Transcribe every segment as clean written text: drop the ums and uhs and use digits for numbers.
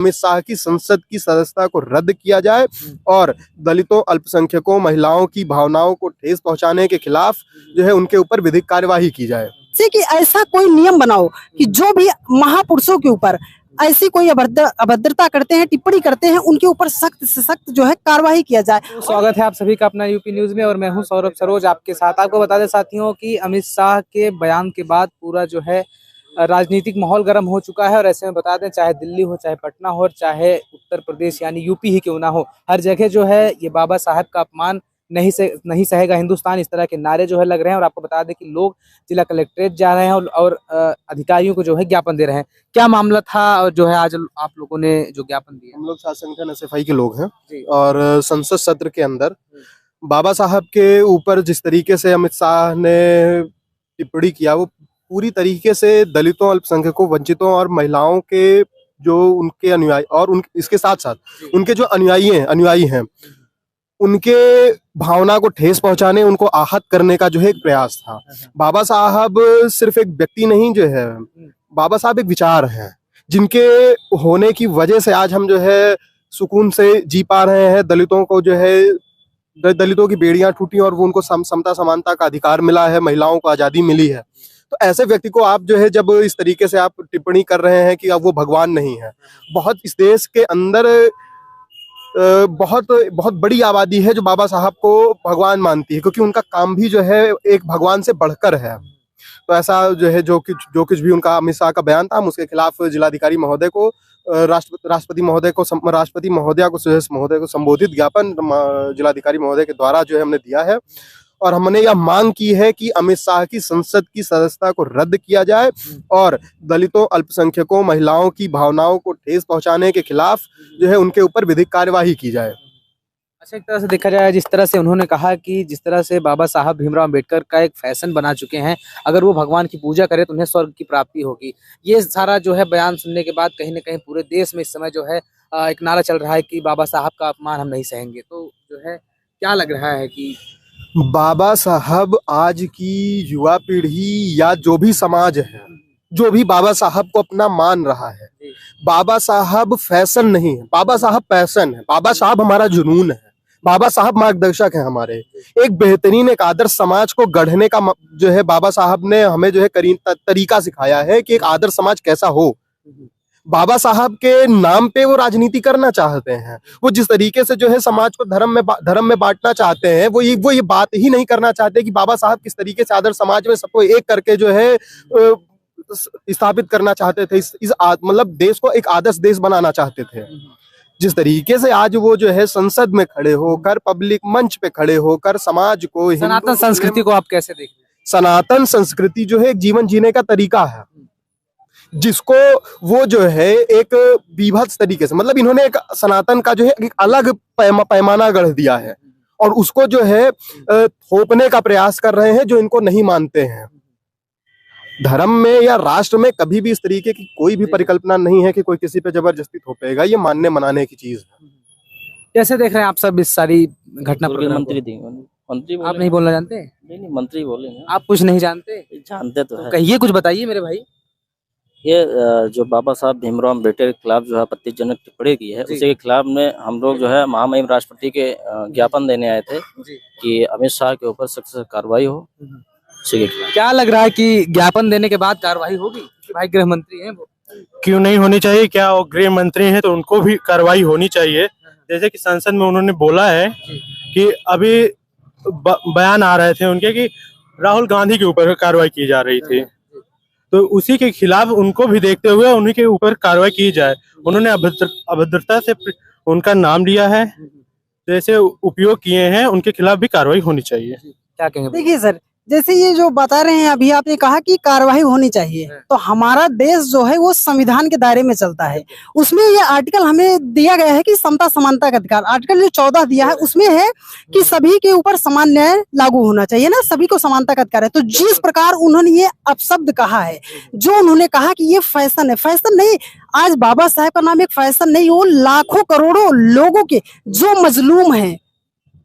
अमित शाह की संसद की सदस्यता को रद्द किया जाए और दलितों, अल्पसंख्यकों, महिलाओं की भावनाओं को ठेस पहुंचाने के खिलाफ जो है उनके ऊपर विधिक कार्यवाही की जाए। जैसे कि ऐसा कोई नियम बनाओ कि जो भी महापुरुषों के ऊपर ऐसी कोई अभद्रता करते हैं, टिप्पणी करते हैं, उनके ऊपर सख्त से सख्त जो है कार्रवाई किया जाए। स्वागत है आप सभी का अपना यूपी न्यूज में और मैं हूं सौरभ सरोज आपके साथ। आपको बता दें साथियों कि अमित शाह के बयान के बाद पूरा जो है राजनीतिक माहौल गर्म हो चुका है और ऐसे में बता दें चाहे दिल्ली हो, चाहे पटना हो, चाहे उत्तर प्रदेश यानी यूपी ही क्यों ना हो, हर जगह जो है ये बाबा साहब का अपमान नहीं सहेगा हिंदुस्तान, इस तरह के नारे जो है लग रहे हैं। और आपको बता दें कि लोग जिला कलेक्ट्रेट जा रहे हैं और अधिकारियों को जो है ज्ञापन दे रहे हैं। क्या मामला था और जो है आज आप लोगों ने जो ज्ञापन दिया? हम लोग शासन संगठन एसएफआई के लोग हैं और संसद सत्र के अंदर बाबा साहब के ऊपर जिस तरीके से अमित शाह ने टिप्पणी किया वो पूरी तरीके से दलितों, अल्पसंख्यकों, वंचितों और महिलाओं के जो उनके अनुयायी और इसके साथ साथ उनके जो अनुयायी हैं उनके भावना को ठेस पहुंचाने, उनको आहत करने का जो है एक प्रयास था। बाबा साहब सिर्फ एक व्यक्ति नहीं जो है, बाबा साहब एक विचार हैं जिनके होने की वजह से आज हम जो है सुकून से जी पा रहे हैं। दलितों को जो है दलितों की बेड़ियां टूटी और वो उनको समता समानता का अधिकार मिला है, महिलाओं को आज़ादी मिली है। तो ऐसे व्यक्ति को आप जो है जब इस तरीके से आप टिप्पणी कर रहे हैं कि अब वो भगवान नहीं है, बहुत इस देश के अंदर बहुत बहुत बड़ी आबादी है जो बाबा साहब को भगवान मानती है, क्योंकि उनका काम भी जो है एक भगवान से बढ़कर है। तो ऐसा जो है जो कुछ भी उनका अमित शाह का बयान था, हम उसके खिलाफ जिलाधिकारी महोदय को, राष्ट्रपति महोदया को संबोधित ज्ञापन जिलाधिकारी महोदय के द्वारा जो है हमने दिया है और हमने यह मांग की है कि अमित शाह की संसद की सदस्यता को रद्द किया जाए और दलितों, अल्पसंख्यकों, महिलाओं की भावनाओं को ठेस पहुंचाने के खिलाफ जो है उनके ऊपर विधिक कार्यवाही की जाए। अच्छा, एक तरह से देखा जाए जिस तरह से उन्होंने कहा कि जिस तरह से बाबा साहब भीमराव अम्बेडकर का एक फैशन बना चुके हैं, अगर वो भगवान की पूजा करें तो उन्हें स्वर्ग की प्राप्ति होगी। ये सारा जो है बयान सुनने के बाद कहीं ना कहीं पूरे देश में इस समय जो है एक नारा चल रहा है कि बाबा साहब का अपमान हम नहीं सहेंगे। तो जो है क्या लग रहा है कि बाबा साहब आज की युवा पीढ़ी या जो भी समाज है, जो भी बाबा साहब को अपना मान रहा है, बाबा साहब फैशन नहीं है, बाबा साहब पैशन है, बाबा साहब हमारा जुनून है, बाबा साहब मार्गदर्शक है हमारे। एक बेहतरीन एक आदर्श समाज को गढ़ने का जो है बाबा साहब ने हमें जो है तरीका सिखाया है कि एक आदर्श समाज कैसा हो। बाबा साहब के नाम पे वो राजनीति करना चाहते हैं, वो जिस तरीके से जो है समाज को धर्म में बांटना चाहते हैं, वो ये बात ही नहीं करना चाहते कि बाबा साहब किस तरीके से आदर्श समाज में सबको एक करके जो है स्थापित करना चाहते थे। मतलब देश को एक आदर्श देश बनाना चाहते थे। जिस तरीके से आज वो जो है संसद में खड़े होकर, पब्लिक मंच पे खड़े होकर समाज को, सनातन संस्कृति को आप कैसे देखते हैं? सनातन संस्कृति जो है एक जीवन जीने का तरीका है जिसको वो जो है एक बीभत्स तरीके से, मतलब इन्होंने एक सनातन का जो है एक अलग पैमाना गढ़ दिया है और उसको जो है थोपने का प्रयास कर रहे हैं जो इनको नहीं मानते हैं। धर्म में या राष्ट्र में कभी भी इस तरीके की कोई भी परिकल्पना नहीं है कि कोई किसी पे जबरदस्ती थोपेगा, ये मानने मनाने की चीज है। कैसे देख रहे हैं आप सब इस सारी घटना? मंत्री आप नहीं बोलना जानते? नहीं, मंत्री बोलेंगे। आप कुछ नहीं जानते? जानते तो है। कहिए, कुछ बताइए मेरे भाई। ये जो बाबा साहब भीमराव अम्बेडकर के खिलाफ जो है आपत्तिजनक टिप्पणी की है, उसी के खिलाफ में हम लोग जो है महामहिम राष्ट्रपति के ज्ञापन देने आए थे कि अमित शाह के ऊपर सख्त से कार्रवाई हो। क्या लग रहा है कि ज्ञापन देने के बाद कार्रवाई होगी? भाई गृह मंत्री हैं वो। क्यों नहीं होनी चाहिए? क्या वो गृह मंत्री हैं तो उनको भी कार्रवाई होनी चाहिए। जैसे कि संसद में उन्होंने बोला है कि अभी बयान आ रहे थे उनके कि राहुल गांधी के ऊपर कार्रवाई की जा रही थी, तो उसी के खिलाफ उनको भी देखते हुए उन्हीं के ऊपर कार्रवाई की जाए। उन्होंने अभद्रता से उनका नाम लिया है, जैसे उपयोग किए हैं, उनके खिलाफ भी कार्रवाई होनी चाहिए। क्या कहेंगे? देखिए सर, जैसे ये जो बता रहे हैं अभी आपने कहा कि कार्रवाई होनी चाहिए, तो हमारा देश जो है वो संविधान के दायरे में चलता है। उसमें ये आर्टिकल हमें दिया गया है कि समता समानता का अधिकार, आर्टिकल जो 14 दिया है उसमें है कि सभी के ऊपर समान न्याय लागू होना चाहिए ना, सभी को समानता का अधिकार है। तो जिस प्रकार उन्होंने ये अपशब्द कहा है, जो उन्होंने कहा कि ये फैशन है, फैशन नहीं, आज बाबा साहब का नाम एक फैशन नहीं, वो लाखों करोड़ों लोगों के जो मजलूम है,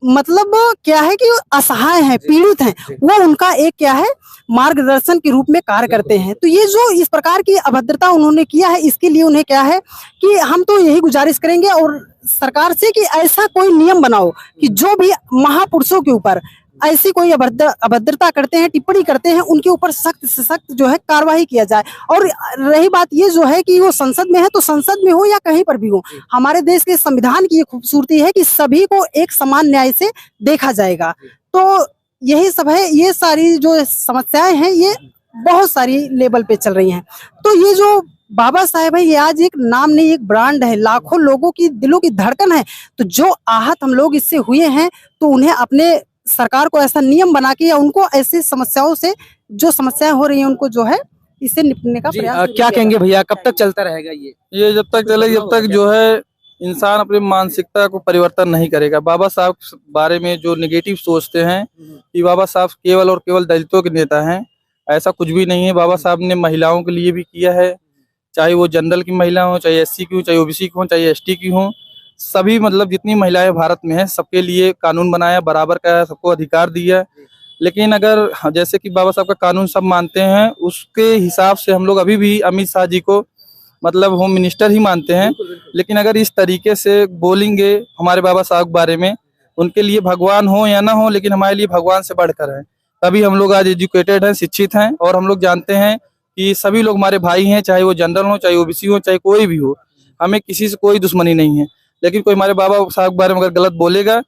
मतलब क्या है कि असहाय हैं, पीड़ित हैं, वो उनका एक क्या है मार्गदर्शन के रूप में कार्य करते हैं। तो ये जो इस प्रकार की अभद्रता उन्होंने किया है, इसके लिए उन्हें क्या है कि हम तो यही गुजारिश करेंगे और सरकार से कि ऐसा कोई नियम बनाओ कि जो भी महापुरुषों के ऊपर ऐसी कोई अभद्रता करते हैं, टिप्पणी करते हैं, उनके ऊपर सख्त से सख्त जो है कार्रवाई किया जाए। और रही बात ये जो है कि वो संसद में है, तो संसद में हो या कहीं पर भी हो, हमारे देश के संविधान की ये खूबसूरती है कि सभी को एक समान न्याय से देखा जाएगा। तो यही सब है, ये सारी जो समस्याएं हैं ये बहुत सारी लेवल पे चल रही हैं। तो ये जो बाबा साहेब है, ये आज एक नाम नहीं, एक ब्रांड है, लाखों लोगों की दिलों की धड़कन है। तो जो आहत हम लोग इससे हुए हैं, तो उन्हें अपने सरकार को ऐसा नियम बना के या उनको ऐसी समस्याओं से जो समस्याएं हो रही हैं उनको जो है इससे निपटने का प्रयास। क्या कहेंगे भैया, कब तक चलता रहेगा ये जब तक चले, जब तक जो है इंसान अपनी मानसिकता को परिवर्तन नहीं करेगा। बाबा साहब बारे में जो नेगेटिव सोचते हैं कि बाबा साहब केवल और केवल दलितों के नेता हैं, ऐसा कुछ भी नहीं है। बाबा साहब ने महिलाओं के लिए भी किया है, चाहे वो जनरल की महिला हो, चाहे एससी की हो, चाहे ओबीसी की हो, चाहे एसटी की हो, सभी मतलब जितनी महिलाएं भारत में हैं सबके लिए कानून बनाया, बराबर का है, सबको अधिकार दिया। लेकिन अगर जैसे कि बाबा साहब का कानून सब मानते हैं, उसके हिसाब से हम लोग अभी भी अमित शाह जी को मतलब होम मिनिस्टर ही मानते हैं। लेकिन अगर इस तरीके से बोलेंगे हमारे बाबा साहब के बारे में, उनके लिए भगवान हो या ना हो, लेकिन हमारे लिए भगवान से बढ़कर है। तभी हम लोग आज एजुकेटेड हैं, शिक्षित हैं, और हम लोग जानते हैं कि सभी लोग हमारे भाई हैं, चाहे वो जनरल हो, चाहे ओबीसी हो, चाहे कोई भी हो, हमें किसी से कोई दुश्मनी नहीं है। लेकिन कोई हमारे बाबा साहब के बारे में अगर गलत बोलेगा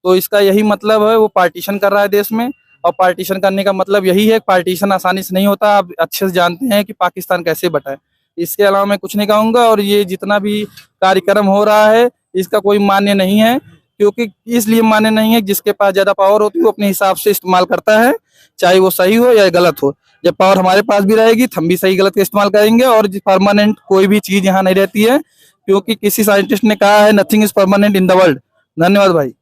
तो इसका यही मतलब है वो पार्टीशन कर रहा है देश में। और पार्टीशन करने का मतलब यही है, पार्टीशन आसानी से नहीं होता, आप अच्छे से जानते हैं कि पाकिस्तान कैसे बटा है। इसके अलावा मैं कुछ नहीं कहूँगा। और ये जितना भी कार्यक्रम हो रहा है इसका कोई मान्य नहीं है, क्योंकि इसलिए मान्य नहीं है जिसके पास ज्यादा पावर होती है वो अपने हिसाब से इस्तेमाल करता है, चाहे वो सही हो या गलत हो। जब पावर हमारे पास भी रहेगी हम भी सही गलत का इस्तेमाल करेंगे। और परमानेंट कोई भी चीज यहाँ नहीं रहती है, क्योंकि किसी साइंटिस्ट ने कहा है nothing is permanent in the world. धन्यवाद भाई।